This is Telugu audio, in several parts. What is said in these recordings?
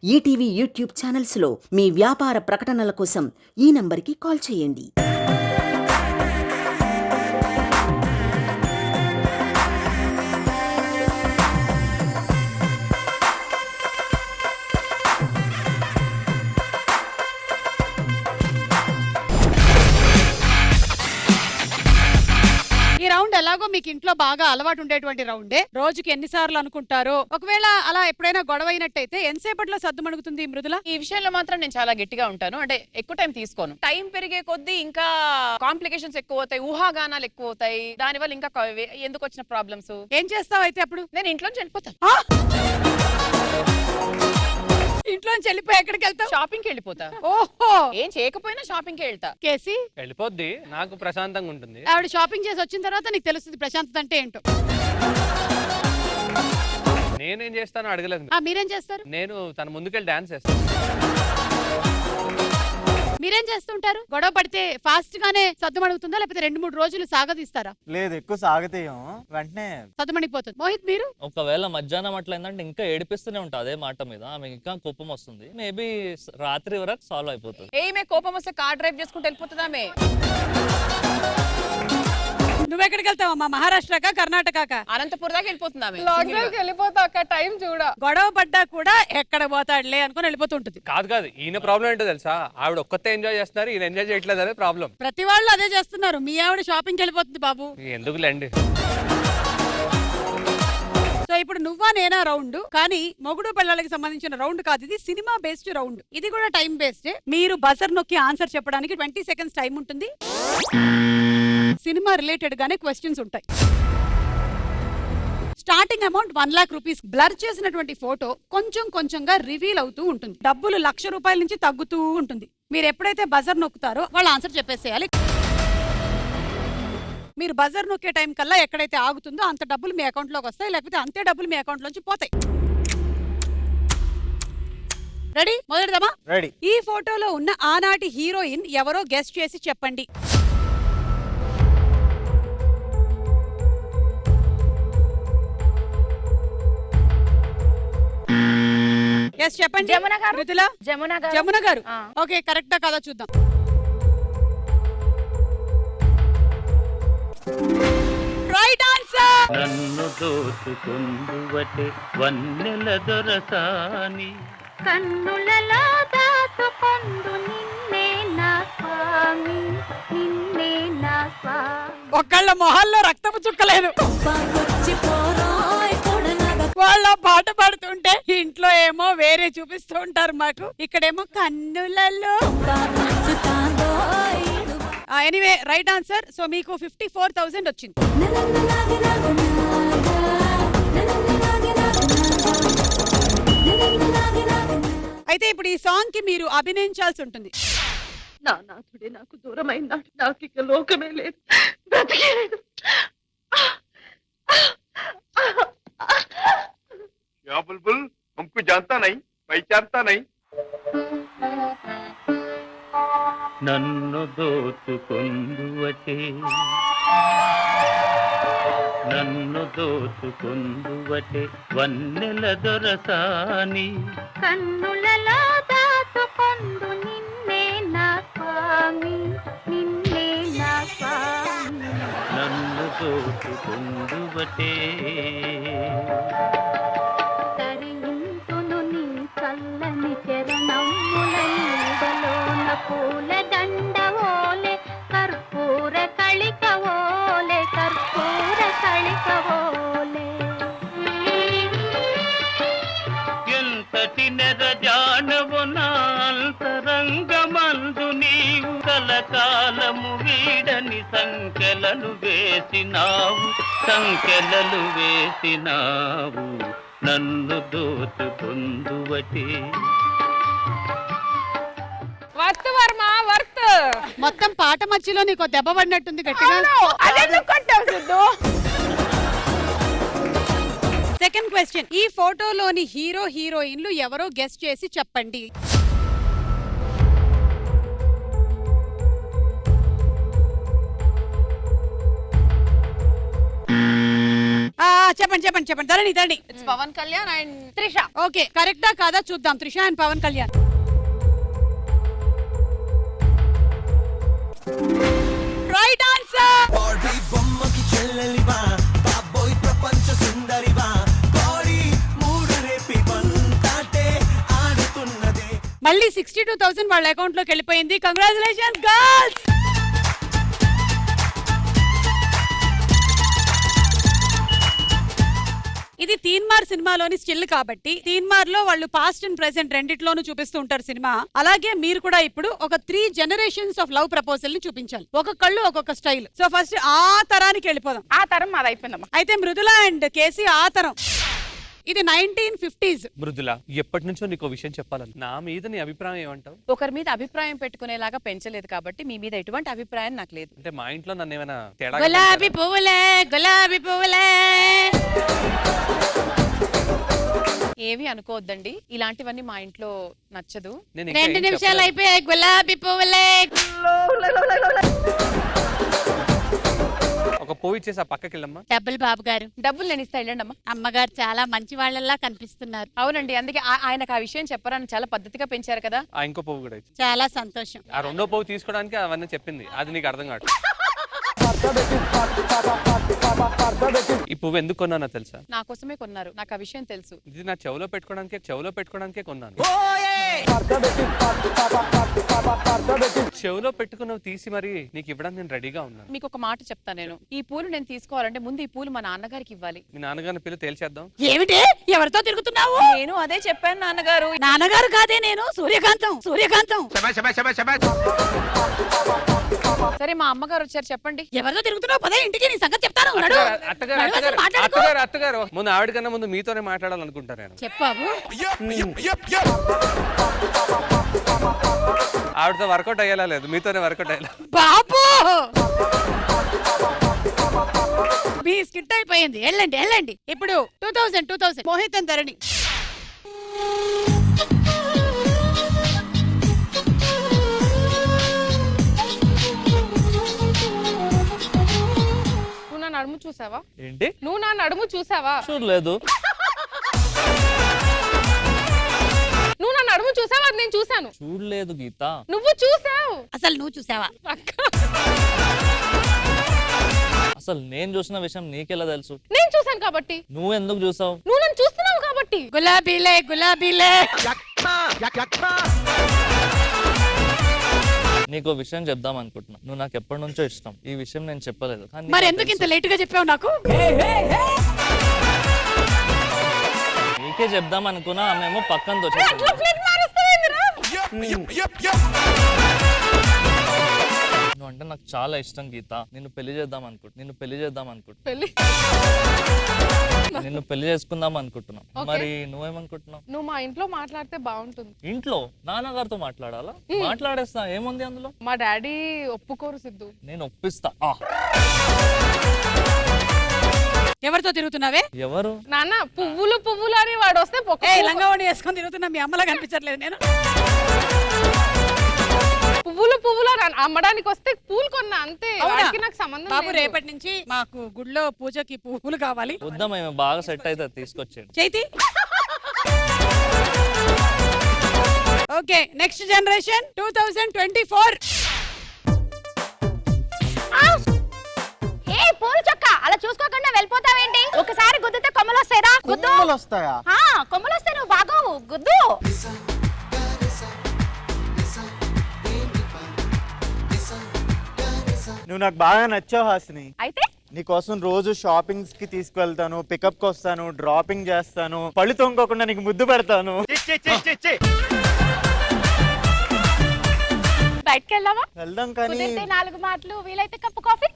ఈటీవీ యూట్యూబ్ ఛానల్స్లో మీ వ్యాపార ప్రకటనల కోసం ఈ నంబర్కి కాల్ చేయండి. ఈ రౌండ్ ఎలాగో మీకు ఇంట్లో బాగా అలవాటు ఉండేటువంటి రౌండే. రోజుకి ఎన్నిసార్లు అనుకుంటారో, ఒకవేళ అలా ఎప్పుడైనా గొడవ అయినట్టయితే ఎంతసేపట్లో సద్దుమణుగుతుంది మృదుల? ఈ విషయంలో మాత్రం నేను చాలా గట్టిగా ఉంటాను. అంటే ఎక్కువ టైం తీసుకోను. టైం పెరిగే కొద్దీ ఇంకా కాంప్లికేషన్స్ ఎక్కువ అవుతాయి, ఊహాగానాలు ఎక్కువ అవుతాయి. దానివల్ల ఇంకా ఎందుకు వచ్చిన ప్రాబ్లమ్స్. ఏం చేస్తావు అయితే అప్పుడు? నేను ఇంట్లోంచి వెళ్ళిపోతాను. ఇంట్లోంచి వెళ్ళిపోయి ఎక్కడికి వెళ్తావు? షాపింగ్ కి వెళ్ళిపోతా. ఓహో, ఏం చేయకపోయినా షాపింగ్ కి వెళ్తా. కేసి వెళ్ళిపోద్ది, నాకు ప్రశాంతంగా ఉంటుంది. ఆవిడ షాపింగ్ చేసి వచ్చిన తర్వాత నీకు తెలుస్తుంది ప్రశాంతత అంటే ఏంటో. నేనేం చేస్తానో అడగలేదు. మీరేం చేస్తారు? నేను తన ముందుకెళ్ళి డాన్స్ చేస్తాను. మీరేం చేస్తుంటారు? గొడవ పడితే ఫాస్ట్ గానే సద్దుమణుగుతుందా, లేకపోతే 2-3 రోజులు సాగదీస్తారా? లేదు, ఎక్కువ సాగతీయం, వెంటనే సద్దుమణిపోతుంది. మోహిత్ మీరు? ఒకవేళ మధ్యాహ్నం అట్లా ఏంటంటే ఇంకా ఏడిపిస్తూనే ఉంటా అదే మాట మీద, ఆమె ఇంకా కోపం వస్తుంది. మేబీ రాత్రి వరకు సాల్వ్ అయిపోతుంది. ఏమే కోపం వస్తే కార్ డ్రైవ్ చేసుకుంటూ వెళ్ళిపోతుందామే. నువ్వెక్కడికి వెళ్తావమ్మా? మహారాష్ట్రకా కర్ణాటక? అనంతపూర్ దాకా వెళ్ళిపోతుందామే. వెళ్ళిపోతా టైం చూడ. గొడవ పడ్డా కూడా ఎక్కడ పోతాడులే అనుకుని వెళ్ళిపోతుంటది. కాదు, ఈయన ప్రాబ్లం ఏంటో తెలుసా? ఆవిడ ఒక్కతే ఎంజాయ్ చేస్తున్నారు, ఈయన ఎంజాయ్ చేయట్లేదు అనే ప్రాబ్లం. ప్రతి వాళ్ళు అదే చేస్తున్నారు. మీ ఆవిడ షాపింగ్కి వెళ్ళిపోతుంది బాబు. ఎందుకులేండి. సో ఇప్పుడు నువ్వా నేనా రౌండ్, కానీ మొగుడు పిల్లలకి సంబంధించిన రౌండ్ కాదు ఇది. Cinema based round. ఇది కూడా టైం బేస్డ్. మీరు బజర్ నొక్కి ఆన్సర్ చెప్పడానికి 20 సెకండ్స్ టైం ఉంటుంది. సినిమా రిలేటెడ్ గానే క్వశ్చన్స్ ఉంటాయి. Starting amount 1 lakh rupees. Blur చేసినటువంటి ఫోటో కొంచెం కొంచెంగా రివీల్ అవుతూ ఉంటుంది. డబ్బులు 1,00,000 రూపాయల నుంచి తగ్గుతూ ఉంటుంది. మీరు ఎప్పుడైతే బజర్ నొక్కుతారో వాళ్ళు ఆన్సర్ చెప్పేసేయాలి. మీరు బజర్ నొక్కే టైం కల్లా ఎక్కడైతే ఆగుతుందో అంత డబ్బులు మీ అకౌంట్ లోకి వస్తాయి, లేకపోతే అంతే డబ్బులు మీ అకౌంట్ లోంచి పోతాయి. రెడీ? మొదలెడదామా? రెడీ. ఈ ఫోటోలో ఉన్న ఆనాటి హీరోయిన్ ఎవరో గెస్ చేసి చెప్పండి. చెప్పండి. జమున గారు. ఓకే, కరెక్టా కాదా చూద్దాం. Right answer. నన్ను దోచుకుందువటే వన్నెల దొరసాని, కన్నులలో దాచుకొందు నిన్నే నా స్వామి, నిన్నే నా స్వామి. ఒక్కళ్ళ మొహాల్లో రక్తపు చుక్కలేదు. వాళ్ళ పాట పాడుతుంటే ఇంట్లో ఏమో వేరే చూపిస్తూ ఉంటారు మాకు, ఇక్కడేమో కన్నులలో. Anyway right answer. సో మీకు 54,000 వచ్చింది. అయితే ఇప్పుడు ఈ సాంగ్ కి మీరు అభినయించాల్సి ఉంటుంది. నా నాథుడే నాకు దూరమైనాడు, నాకు ఇక లోకమే లేదు, బ్రతికే లేదు. क्या बुलबुल, हमको जानता नहीं, पहचानता नहीं. నన్ను దోచుకుందువటే, నన్ను దోచుకుందువటే వన్నెల దొరసాని, కన్నులలో దాచుకొందు నిన్నే నా స్వామి, నిన్నే నా స్వామి. నన్ను దోచుకుందువటే. తరింతును నీ చల్లని చరణముల నీడలోన పూల దండవోలే, కర్పూర కళికవోలే, కర్పూర కళికవోలే. ఎంతటి నెరజానవు నా అంతరంగమందు నీవు, కలకాలము వీడని సంకెలలు వేసినావు, సంకెలలు వేసినావు. నన్ను దోచుకుందువటే. Worth Varma worth. మొత్తం పాట మధ్యలో నీకు దెబ్బ పడినట్టుంది గట్టిగా. Second question. ఈ ఫోటోలోని హీరో హీరోయిన్లు ఎవరో గెస్ చేసి చెప్పండి. చెప్పండి Dharani. It's Pawan Kalyan and Trisha. Okay, కరెక్టా కాదా చూద్దాం. Trisha and Pawan Kalyan. Right answer. మళ్ళీ 62,000 వాళ్ళ అకౌంట్ లోకి వెళ్ళిపోయింది. Congratulations girls. ఇది తీన్మార్ సినిమాలోని స్టిల్ కాబట్టి తీన్మార్ లో వాళ్ళు పాస్ట్ అండ్ ప్రెసెంట్ రెండిట్లోనూ చూపిస్తూ ఉంటారు సినిమా. అలాగే మీరు కూడా ఇప్పుడు ఒక 3 generations ఆఫ్ లవ్ ప్రపోజల్ ని చూపించాలి. ఒక్కొక్కళ్ళు ఒక్కొక్క స్టైల్. సో ఫస్ట్ ఆ తరానికి వెళ్ళిపోదాం. ఆ తరం మాది అయిపోయిందమ్మా. అయితే మృదుల అండ్ కేసీ ఆ తరం. ఇది 1950s. మృదుల, ఎప్పటి నుంచో నీకు విషయం చెప్పాలని, నా మీద నీ అభిప్రాయం ఏమంటావు? ఒకరి మీద అభిప్రాయం పెట్టుకునేలాగా పెంచలేదు కాబట్టి మీ మీద ఎటువంటి అభిప్రాయం నాకు లేదు. అంటే మా ఇంట్లో నన్ను ఏమైనా తేడా గులాబీ పువ్వులే గులాబీ పువ్వులే. ఏవి అనుకోవద్దండి, ఇలాంటివన్నీ మా ఇంట్లో నచ్చదు. నేను ఇంకా 2 ఏం నిమిషాలు చెప్పలేదు. అయిపోయాయి. గులాబీ పువ్వులే. ఒక పోయి ఇచ్చేసి ఆ పక్కకి వెళ్ళమ్మా. డబ్బులు బాబు గారు. డబ్బులు నేను ఇస్తా, వెళ్ళండి అమ్మా. అమ్మగారు చాలా మంచి వాళ్ళలా కనిపిస్తున్నారు. అవునండి, అందుకే ఆయనకు ఆ విషయం చెప్పరాని చాలా పద్ధతిగా పెంచారు కదా. ఆ ఇంకో పువ్వు కూడా ఇచ్చి. చాలా సంతోషం. ఆ రెండో పువ్వు తీసుకోవడానికి అవన్నీ చెప్పింది, అది నీకు అర్థం కాదు. ఈ పువ్వు ఎందుకు కొన్నానో తెలుసా? నా కోసమే కొన్నారు, నాకు ఆ విషయం తెలుసు. ఇది నా చెవులో పెట్టుకోవడానికే కొన్నాను. చెవులో పెట్టుకున్నవి తీసి మరి నీకు ఇవ్వడానికి నేను రెడీగా ఉన్నాను. మీకు ఒక మాట చెప్తా, నేను ఈ పూలు నేను తీసుకోవాలంటే ముందు ఈ పూలు మా నాన్నగారికి ఇవ్వాలి. మీ నాన్నగారిని పిల్ల తేల్చేద్దాం. ఏమిటి? ఎవరితో తిరుగుతున్నావు? నేను అదే చెప్పాను నాన్నగారు. నాన్నగారు కాదే, నేను సూర్యకాంతం. సరే మా అమ్మగారు వచ్చారు, చెప్పండి. ఎవరితో తిరుగుతున్నావు? పదే ఇంటికి, నీ సంగతి చెప్తాను. నడు. నడు, అసలు మాట్లాడకు. అత్తగారు ముందు ఆవిడకన్నా ముందు మీతోనే మాట్లాడాలనుకుంటా నేను. చెప్పావు. ఆవిడతో వర్కౌట్ అయ్యేలా లేదు, మీతోనే వర్కౌట్ అయ్యేలా. బాబు మీ స్కిట్ అయిపోయింది. వెళ్ళండి. ఇప్పుడు 2000 మోహిత్ అండ్ ధరణి. నువ్వు నా నడుము చూసావా? ఏంటి? నువ్వు నా నడుము చూసావా? చూడలేదు. నువ్వు నా నడుము చూసావా? అది నేను చూసాను. చూడలేదు గీత. నువ్వు చూసావు. అసలు నువ్వు చూసావా? అసలు నేను చూసిన విషయం నీకెలా తెలుసు? నేను చూసాను కాబట్టి. నువ్వు ఎందుకు చూసావు? నువ్వు నన్ను చూస్తున్నావు కాబట్టి. గులాబీలే. నీకు విషయం చెప్దాం అనుకుంటున్నా. నువ్వు నాకు ఎప్పటి నుంచో ఇష్టం. ఈ విషయం నేను చెప్పలేదు. కానీ మరి నీకు ఎందుకు ఇంత తెలుసు. లేట్ గా చెప్పావు నాకు? నీకే చెప్దాం అనుకున్నా, ఆమెమో పక్కన నువ్వు అంటే నాకు చాలా ఇష్టం గీత. నిన్ను పెళ్లి చేద్దాం అనుకుంటున్నా. పెళ్లి నిన్ను పెళ్లి చేసుకుందాం అనుకుంటున్నాం. మరి నువ్వేమనుకుంటున్నావు? నువ్వు మా ఇంట్లో మాట్లాడితే బాగుంటుంది. ఇంట్లో నాన్నగారితో మాట్లాడాలా? మాట్లాడేస్తా, ఏముంది అందులో? మా డాడీ ఒప్పుకోరు సిద్ధు. నేను ఒప్పిస్తా. ఎవరితో తిరుగుతున్నావే? ఎవరు? నాన్న పువ్వులు అని వాడు వస్తే లంగావణి వేసుకొని తిరుగుతున్నా. మీ అమ్మలా కనిపించట్లేదు నేను. పువ్వులు అని అమ్మడానికి వస్తే పూలు కొన్నా అంతే. వాడికి నాకు సంబంధం బాబు, లేదు. రేపటి నుంచి మాకు గుడిలో పూజకి పువ్వులు కావాలి. వద్దాం, మేము బాగా సెట్ అయితే తీసుకొచ్చేయండి. చైతి. Okay, next generation 2024. పూల చొక్క అలా చూసుకోకుండా వెళ్ళిపోతావేంటి? ఒకసారి గుద్దితే కొమ్మలు వస్తాయిరా? కొమ్మలు వస్తాయా? కొమ్మలు వస్తే నువ్వు బాగోవు. గుద్దు. నువ్వు నాకు బాగా నచ్చావు హాసిని. అయితే నీకోసం రోజు షాపింగ్స్ కి తీసుకువెళ్తాను, పికప్ కి వస్తాను, డ్రాపింగ్ చేస్తాను, పళ్ళు తొంగకుండా నీకు ముద్దు పెడతాను. బయటకు వెళ్దామా? వెళ్దాం కానీ కుదిరితే 4 మాటలు, వీలైతే కప్పు కాఫీ.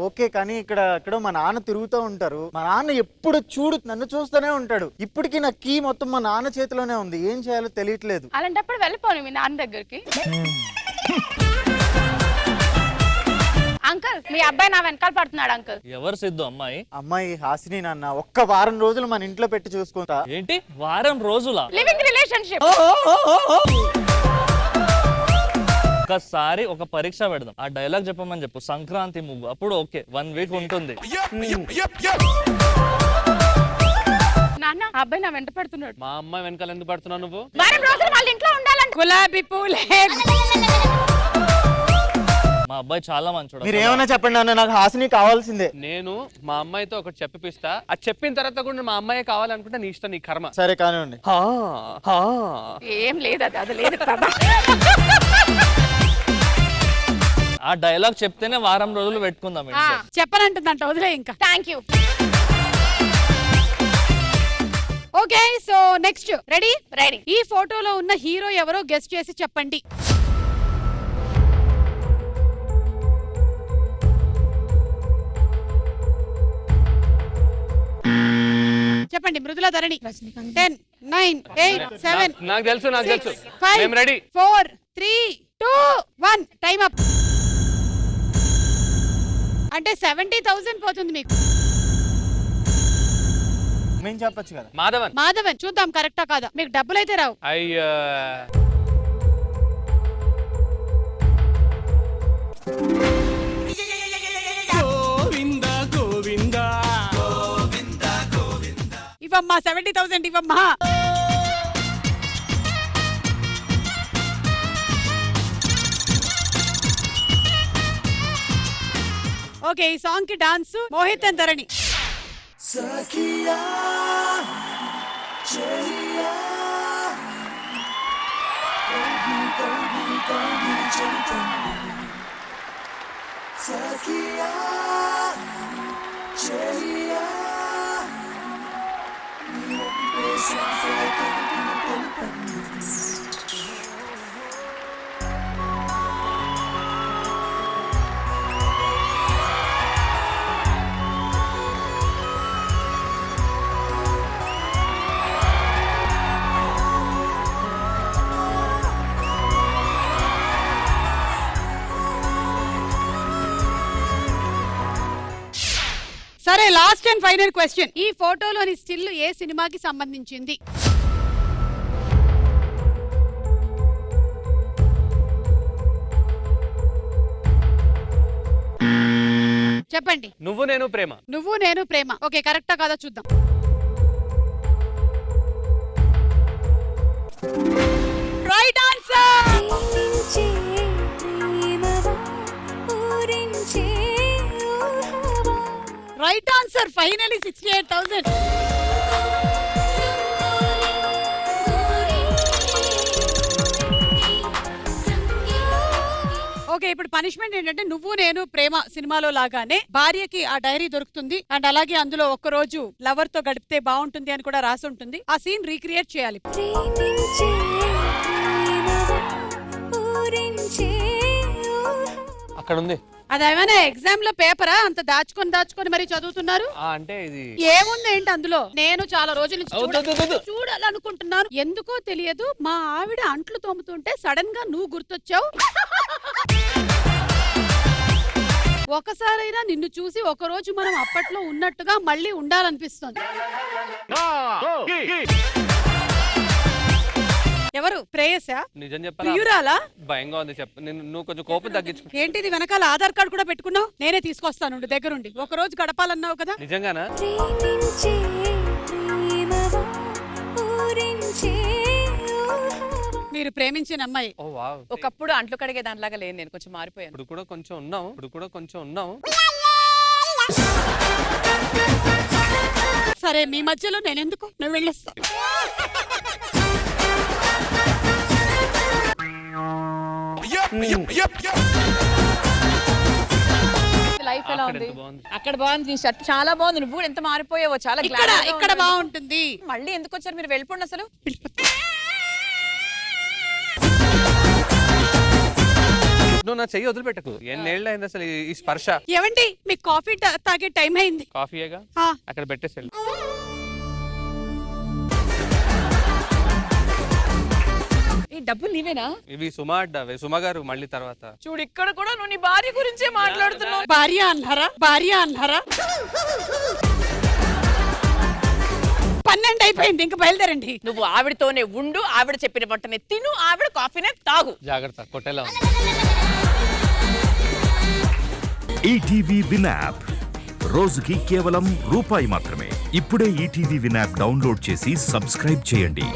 ఓకే, కానీ ఇక్కడ మా నాన్న తిరుగుతూ ఉంటారు. మా నాన్న ఎప్పుడు చూడు నన్ను చూస్తూనే ఉంటాడు. ఇప్పటికీ నా కీ మొత్తం మా నాన్న చేతిలోనే ఉంది. ఏం చేయాలో తెలియట్లేదు. అలాంటప్పుడు వెళ్ళిపోను మీ నాన్న దగ్గరికి. అంకుల్, మీ అబ్బాయి నా వెనకాల పడుతున్నాడు అంకుల్. ఎవరు సిద్ధు? అమ్మాయి? అమ్మాయి హాసిని. నాన్న ఒక్క వారం రోజులు మన ఇంట్లో పెట్టి చూసుకుంటా. ఏంటి వారం రోజులా? Living relationship. ఒక్కసారి ఒక పరీక్ష పెడదాం. ఆ డైలాగ్ చెప్పమని చెప్పు. సంక్రాంతి ముగ్గు. అప్పుడు ఓకే, 1 వీక్ ఉంటుంది. నాన్న ఆ అబ్బాయి నా వెంట పడుతున్నాడు. మా అమ్మాయి వెనకాల ఎందుకు పడుతున్నావు నువ్వు? వారం రోజులు వాళ్ళ ఇంట్లో ఉండాలంట. గులాబీ పూలే. మా అబ్బాయి చాలా మంచోడు. మీరు ఏమైనా చెప్పండి అన్న, నాకు హాసిని కావాల్సిందే. నేను మా అమ్మాయితో ఒకటి చెప్పిస్తా, అది చెప్పిన తర్వాత కూడా మా అమ్మాయి కావాలనుకుంటే నీ ఇష్టం, నీ కర్మ. సరే కానివ్వండి. ఏం లేదు అది లేదు కదా. ఆ డైలాగ్ చెప్తేనే వారం రోజులు పెట్టుకుందాం ఇంట్లో. చెప్పనంటుందంట, వదిలే ఇంకా. Thank you. Okay, so next ready? Ready. ఈ ఫోటోలో ఉన్న హీరో ఎవరో గెస్ట్ చేసి చెప్పండి. చెప్పండి. మృదుల ధరణి. 10 9 8 7 నాకు తెలుసు 5 మేము రెడీ. 4 3 2 1 time up. అంటే 70,000 పోతుంది మీకు. మేము చెప్పొచ్చు కదా. మాధవన్ చూద్దాం కరెక్టా కాదా. మీకు డబ్బులు అయితే రావు. అయ్యా ఇవమ్మా 70,000 ఇవమ్మా. ఓకే, ఈ సాంగ్ కి డాన్స్ మోహిత్ అండ్ ధరణి. సరే, లాస్ట్ అండ్ ఫైనల్ క్వశ్చన్. ఈ ఫోటోలోని స్టిల్ ఏ సినిమాకి సంబంధించింది? చెప్పండి. నువ్వు నేను ప్రేమ. నువ్వు నేను ప్రేమ. ఓకే, కరెక్టా కాదా చూద్దాం. Right answer. Right answer. Finally 68,000. Okay, ఇప్పుడు పనిష్మెంట్ ఏంటంటే నువ్వు నేను ప్రేమ సినిమాలో లాగానే భార్యకి ఆ డైరీ దొరుకుతుంది అండ్ అలాగే అందులో ఒక్క రోజు లవర్ తో గడిపితే బాగుంటుంది అని కూడా రాసి ఉంటుంది. ఆ సీన్ రీక్రియేట్ చేయాలి. అక్కడ ఉంది. అదేమైనా ఎగ్జామ్ లో పేపరా? అంత దాచుకొని మరి చదువుతున్నారు. అంటే ఇది ఏముంది ఏంటి అందులో? నేను చాలా రోజుల నుంచి చూడాలనుకుంటున్నాను. ఎందుకో తెలియదు, మా ఆవిడ అంట్లు తోముతుంటే సడన్ గా నువ్వు గుర్తొచ్చావు. ఒకసారైనా నిన్ను చూసి ఒక రోజు మనం అప్పట్లో ఉన్నట్టుగా మళ్ళీ ఉండాలనిపిస్తుంది. ఎవరు? ప్రేయసా? నిజం చెప్పాలా? ప్రియురాలా? భయంగా ఉంది. నువ్వు కొంచెం కోపం తగ్గించు. ఏంటిది వెనకాల ఆధార్ కార్డు కూడా పెట్టుకున్నావు? నేనే తీసుకొస్తాను దగ్గరుండి. ఒక రోజు గడపాలన్నావు కదా. నిజంగానా? మీరు ప్రేమించిన అమ్మాయి. ఓ వావ్. ఒకప్పుడు అంట్లు కడిగే దానిలాగా లేను, నేను కొంచెం మారిపోయాను. ఇప్పుడు కూడా కొంచెం ఉన్నావు. సరే, మీ మధ్యలో నేనెందుకు? నువ్వు వెళ్ళొస్తా. లైఫ్ ఎలా ఉంది? అక్కడ బాగుంది. నీ షర్ట్ చాలా బాగుంది. నువ్వు ఎంత మారిపోయావో. చాలా ఇక్కడ బాగుంటుంది. మళ్ళీ ఎందుకు వచ్చారు మీరు? వెళ్ళిపోండి అసలు. నువ్వు నా చెయ్యి వదిలిపెట్టకు. ఎన్నేళ్ళు అయింది అసలు ఈ స్పర్శ. ఏమండి, మీకు కాఫీ తాగే టైం అయింది. కాఫీయేగా, అక్కడ పెట్టేసి. ఈ డబ్బులు నీవేనా? ఇవి సుమా అడ్డావే. సుమ గారు మళ్ళీ తర్వాత. చూడు, ఇక్కడ కూడా నువ్వు నీ భార్య గురించే మాట్లాడుతున్నావు. భార్య అన్నారా? 12 అయిపోయింది, ఇంకా బయలుదేరండి. నువ్వు ఆవిడతోనే ఉండు, ఆవిడ చెప్పిన వంటనే తిను, ఆవిడ కాఫీనే తాగు. జాగ్రత్త, కొట్టేలా ఉంది. ఈటీవీ విన్ యాప్ రోజుకి కేవలం రూపాయి మాత్రమే. ఇప్పుడే ఈటీవీ విన్ యాప్ డౌన్లోడ్ చేసి సబ్స్క్రైబ్ చేయండి.